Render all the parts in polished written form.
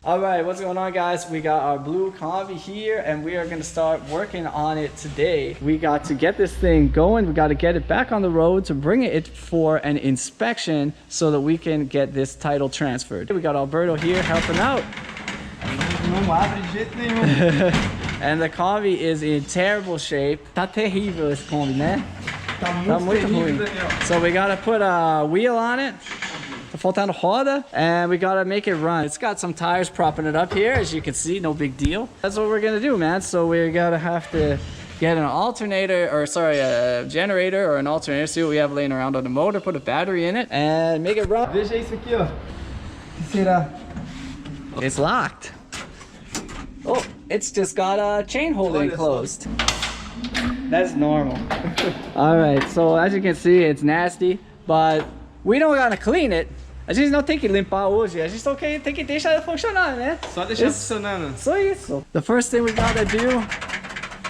All right, what's going on, guys? We got our blue Kombi here and we are going to start working on it today. We got to get this thing going. We got to get it back on the road to bring it for an inspection so that we can get this title transferred. We got Alberto here helping out. Não abre de jeito nenhum. And the Kombi is in terrible shape. Tá terrível esse Kombi, né? Tá muito ruim. Daniel. So we gotta put a wheel on it. Tá faltando roda. And we gotta make it run. It's got some tires propping it up here, as you can see, no big deal. That's what we're gonna do, man. So we're gonna have to get an alternator, or sorry, a generator or an alternator, see what we have laying around on the motor, put a battery in it, and make it run. Veja isso aqui, ó. O que será? It's locked. Oh, it's just got a chain holding closed. That's normal. All right, so as you can see, it's nasty, but we don't gotta clean it. A gente não tem que limpar hoje, a gente só tem que deixar funcionar, né? Só deixar funcionando. Só isso. The first thing we gotta do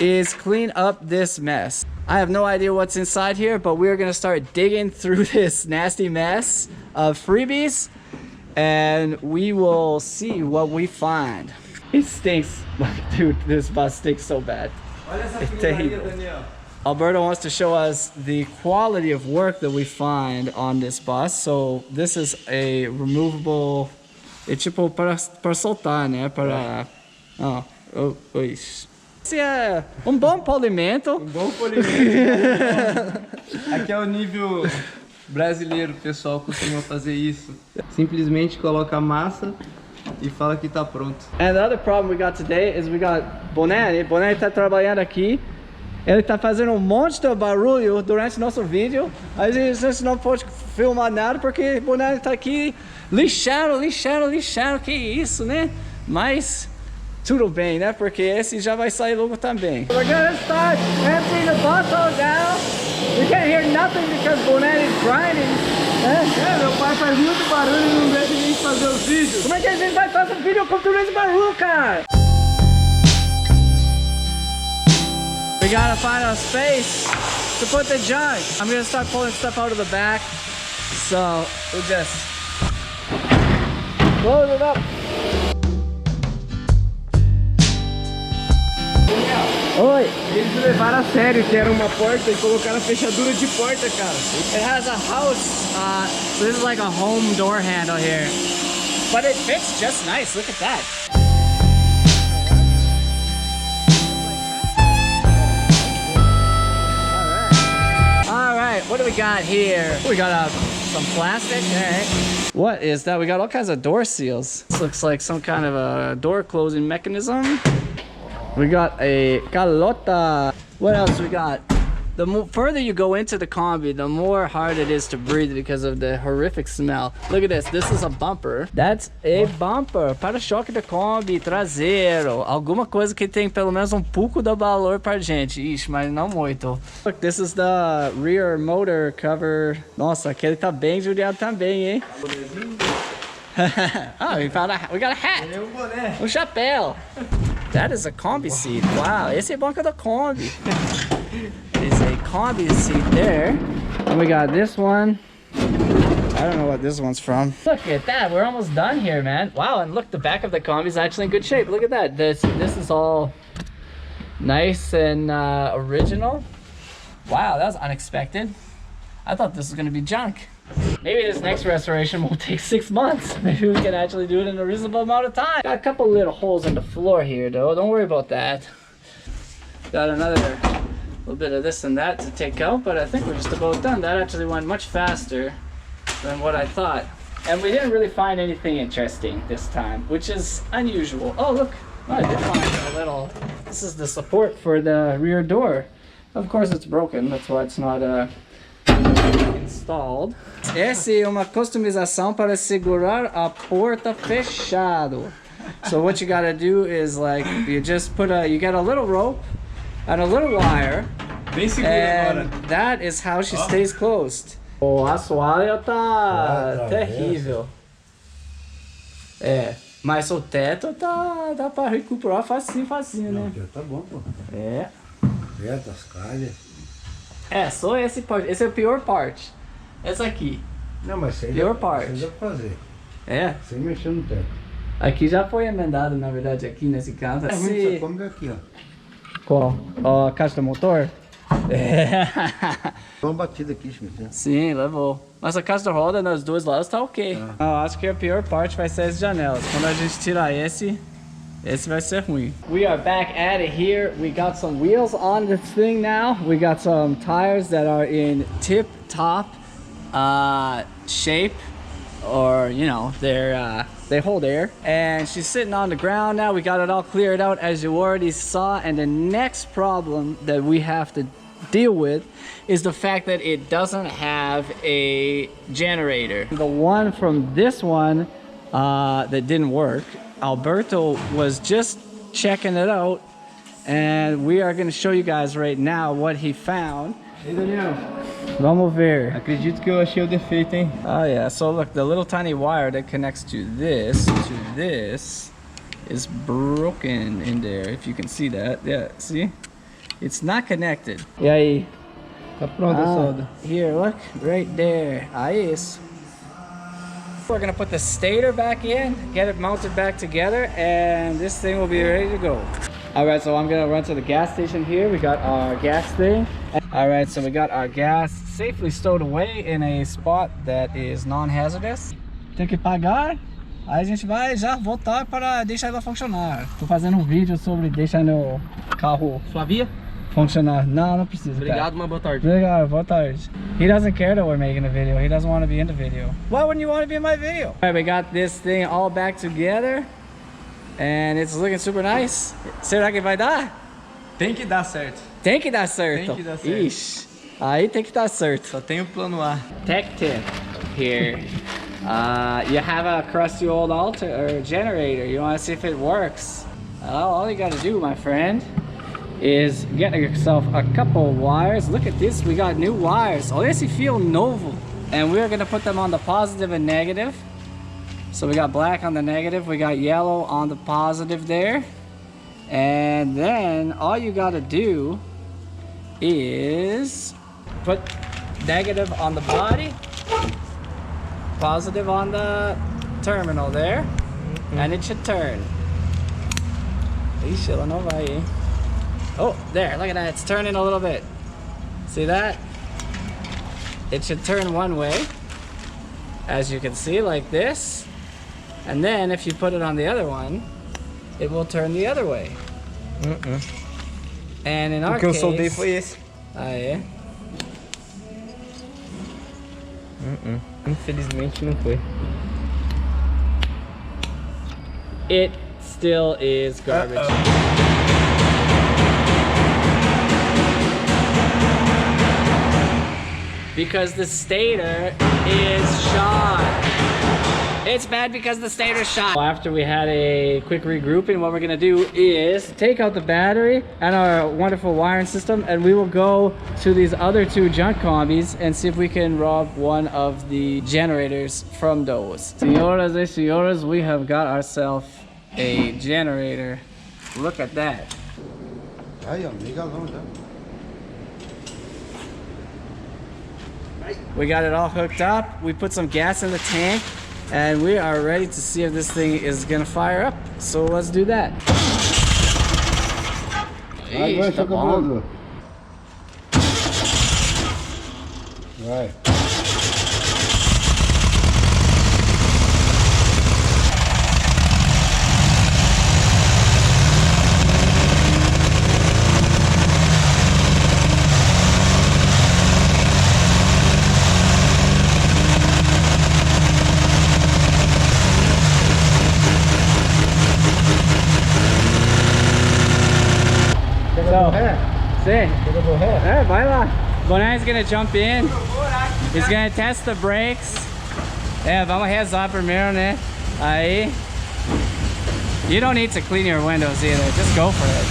is clean up this mess. I have no idea what's inside here, but we're gonna start digging through this nasty mess of freebies, and we will see what we find. It stinks. Dude, this bus stinks so bad. It's terrible. Alberto wants to show us the quality of work that we find on this bus. So this is a removable, é tipo para soltar, né? Para... Isso. Esse é bom polimento. Bom polimento. Aqui é o nível brasileiro, o pessoal costuma fazer isso. Simplesmente coloca a massa e fala que tá pronto. And the other problem we got today is we got Bonelli. Bonelli tá trabalhando aqui. Ele tá fazendo um monte de barulho durante nosso vídeo. A gente não pode filmar nada porque Bonelli tá aqui lixando. Que isso, né? Mas tudo bem, né? Porque esse já vai sair logo também. We're gonna start emptying the bus all down. We can't hear nothing because Bonelli's grinding. Meu pai faz muito barulho e não deixa a gente fazer os vídeos. Como é que a gente vai fazer vídeo com tudo esse barulho, cara? We gotta find a space to put the junk. I'm gonna start pulling stuff out of the back. So we'll just close it up. Oi. Eles levaram a sério que era uma porta e colocaram a fechadura de porta, cara. It has a house, so this is like a home door handle here. But it fits just nice, look at that. All right, what do we got here? We got some plastic, all right. What is that? We got all kinds of door seals. This looks like some kind of a door closing mechanism. We got a calota. What else we got? The further you go into the Kombi, the more hard it is to breathe because of the horrific smell. Look at this. This is a bumper. That's a bumper. Para-choque da Kombi, traseiro. Alguma coisa que tem pelo menos pouco de valor pra gente. Ixi, mas não muito. Look, this is the rear motor cover. Nossa, aquele tá bem judiado também, hein? Oh, we got a hat. Um chapéu. That is a Kombi seat. Wow, esse é banco da Kombi. It's a Kombi seat there. And we got this one. I don't know what this one's from. Look at that, we're almost done here, man. Wow, and look, the back of the Kombi is actually in good shape. Look at that. This is all nice and original. Wow, that was unexpected. I thought this was gonna be junk. Maybe this next restoration won't take 6 months. Maybe we can actually do it in a reasonable amount of time. Got a couple little holes in the floor here though, don't worry about that. Got another little bit of this and that to take out, but I think we're just about done. That actually went much faster than what I thought. And we didn't really find anything interesting this time, which is unusual. Oh look, I did find a little, this is the support for the rear door. Of course it's broken, that's why it's not installed. Essa é uma customização para segurar a porta fechado. So what you gotta do is like, you just put you get a little rope and a little wire, and that is how she stays closed. O assoalho tá terrível. É, mas o teto dá pra recuperar facinho, né? O teto tá bom, pô. É. Teto, as calhas. É, só esse parte. Esse é o pior parte. Essa aqui. Não, mas isso aí pior dá, parte. isso aí dá pra fazer. É? Sem mexer no teto. Aqui já foi emendado, na verdade, aqui nesse canto. É ruim, só come daqui, ó. Qual? Ó, a caixa do motor? É. Dá uma batida aqui, Schmidt. Sim, levou. Mas a caixa da roda nos dois lados tá ok. Eu acho que a pior parte vai ser as janelas. Quando a gente tirar esse vai ser ruim. We are back at it here. We got some wheels on this thing now. We got some tires that are in tip-top shape. Or, you know, they hold air. And she's sitting on the ground now. We got it all cleared out as you already saw. And the next problem that we have to deal with is the fact that it doesn't have a generator. The one from this one that didn't work, Alberto was just checking it out, and we are going to show you guys right now what he found. Ei, Daniel, Vamos ver. acredito que eu achei o defeito, hein? Oh yeah, so look, the little tiny wire that connects to this is broken in there, if you can see that. Yeah, see? It's not connected. E aí? Tá pronta a solda. Here, look, right there. Aí isso. We're gonna put the stator back in, get it mounted back together, and this thing will be ready to go. Alright, so I'm gonna run to the gas station here. We got our gas thing. Alright, so we got our gas safely stowed away in a spot that is non-hazardous. Tem que pagar, aí a gente vai já voltar para deixar ela funcionar. Tô fazendo um vídeo sobre deixar o carro Sua via? funcionar. Não, não precisa. Obrigado, uma boa tarde. Obrigado, boa tarde. He doesn't care that we're making a video. He doesn't want to be in the video. Why wouldn't you want to be in my video? Alright, we got this thing all back together. And it's looking super nice. Será que vai dar? Tem que dar certo. Tem que dar certo. Tem que dar certo. Ixi, aí tem que dar certo. Só tem o plano A. Tech tip here. You have a crusty old generator. You want to see if it works. All you got to do, my friend, is get yourself a couple wires. Look at this, we got new wires. Olha esse fio novo. And we're gonna put them on the positive and negative. So we got black on the negative, we got yellow on the positive there. And then all you gotta do is put negative on the body, positive on the terminal there, and it should turn. Ixi, ela não vai, hein? Oh, there, look at that, it's turning a little bit. See that? It should turn one way, as you can see, like this. And then if you put it on the other one, it will turn the other way. And in our O que eu case... soldei foi esse. Ah, é? Infelizmente não foi. It still is garbage. Because the stator is shot. It's bad because the stator's shot. After we had a quick regrouping, what we're gonna do is take out the battery and our wonderful wiring system, and we will go to these other two junk combis and see if we can rob one of the generators from those. Senhoras e senhores, we have got ourselves a generator. Look at that. Aí, ó, legalão já. We got it all hooked up. We put some gas in the tank, and we are ready to see if this thing is gonna fire up. So let's do that. Ixi, tá bom. Vai. So, see, vai lá. Bonai's gonna jump in. He's gonna test the brakes. Vamos rezar primeiro, né? Aí. You don't need to clean your windows either. Just go for it.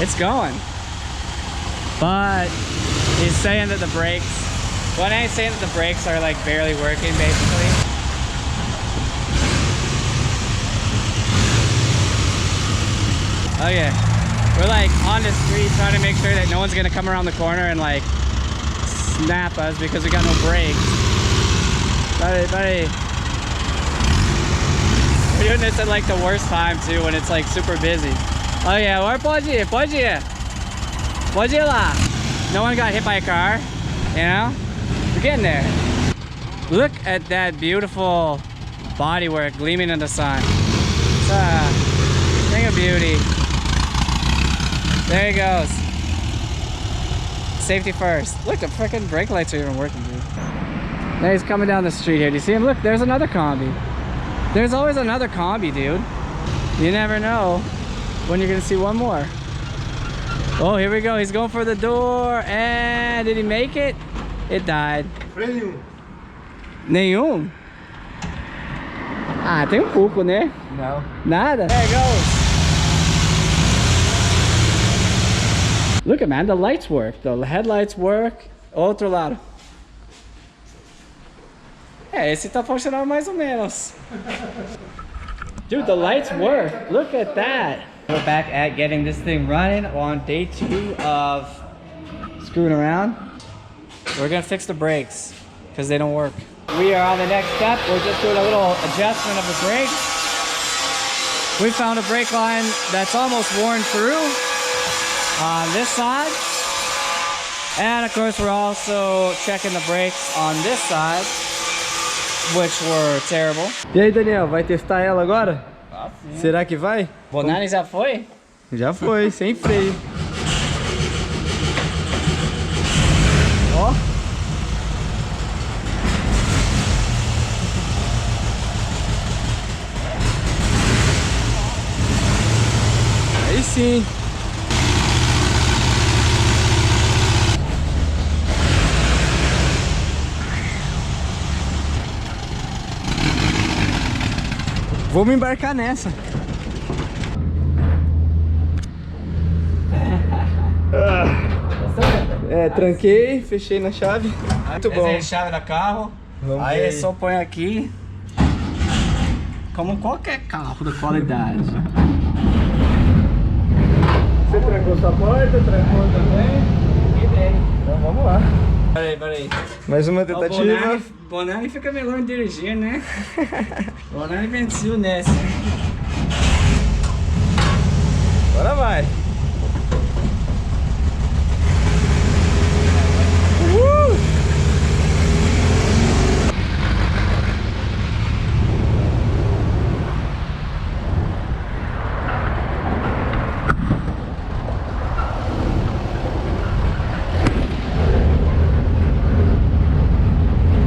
It's going. But he's saying that the brakes. Bonai's saying that the brakes are like barely working, basically. Okay, we're like on the street trying to make sure that no one's gonna come around the corner and like snap us because we got no brakes. Peraí. We're doing this at like the worst time too, when it's like super busy. Oh yeah, where pode ir? Pode ir. Pode ir lá. No one got hit by a car, you know? We're getting there. Look at that beautiful bodywork gleaming in the sun. It's a thing of beauty. There he goes. Safety first. Look, the freaking brake lights are even working, dude. Now he's coming down the street here. Do you see him? Look, there's another combi. There's always another combi, dude. You never know when you're gonna see one more. Oh, here we go. He's going for the door. And did he make it? It died. Nenhum? Ah, tem pouco, né? No. Nada. There it goes. Look at, man, the lights work. The headlights work. Outro lado. É, esse tá funcionando mais ou menos. Dude, the lights work. Look at that. We're back at getting this thing running on day 2 of screwing around. We're gonna fix the brakes because they don't work. We are on the next step. We're just doing a little adjustment of the brakes. We found a brake line that's almost worn through on this side. And of course we're also checking the brakes on this side, which were terrible. E aí, Daniel, vai testar ela agora? Ah, sim. Será que vai? Bonani já foi? Já foi, sem freio. Ó. Aí sim. Vamos embarcar nessa. É, tranquei, fechei na chave. Muito bom. Essa é a chave do carro. Vamos Aí ver. só põe aqui. Como qualquer carro da qualidade. Você trancou sua porta, trancou também. Então vamos lá. Peraí. Mais uma O tentativa. Bonani fica melhor em dirigir, né? Bonani venceu nessa. Agora vai.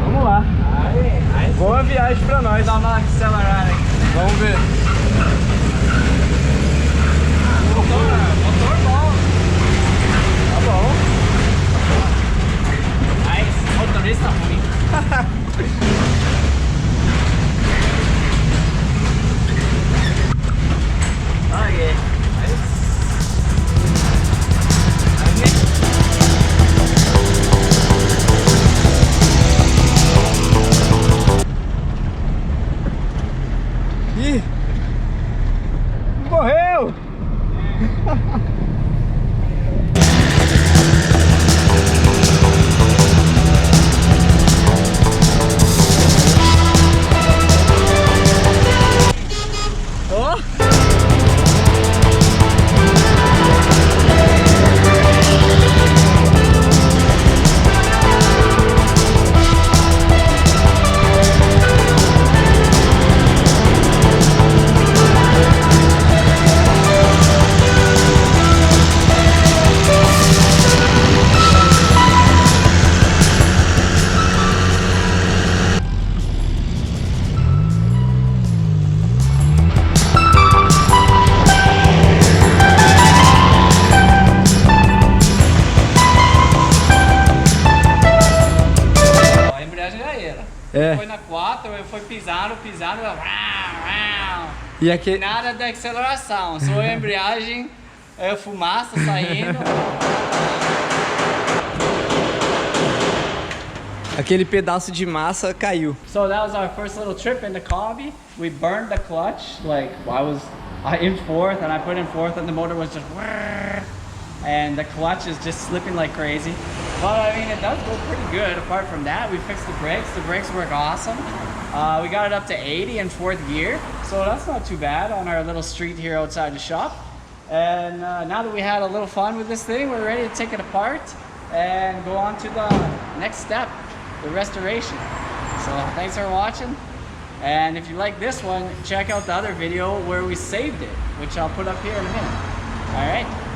Vamos lá. Boa viagem pra nós. Dá uma acelerada aqui. Vamos ver. Motor bom. Tá bom. Mas motorista ruim. Ok. Ih! Morreu! A embreagem já era. É. Foi na 4, eu fui pisando, E aqui. nada da aceleração, só a embreagem, fumaça saindo. Aquele pedaço de massa caiu. So that was our first little trip in the combi. We burned the clutch, like I was in fourth and I put in fourth and the motor was just and the clutch is just slipping like crazy. But I mean, it does go pretty good. Apart from that, we fixed the brakes. The brakes work awesome. We got it up to 80 in 4th gear, so that's not too bad on our little street here outside the shop. And now that we had a little fun with this thing, we're ready to take it apart and go on to the next step, the restoration. So thanks for watching. And if you like this one, check out the other video where we saved it, which I'll put up here in a minute. All right.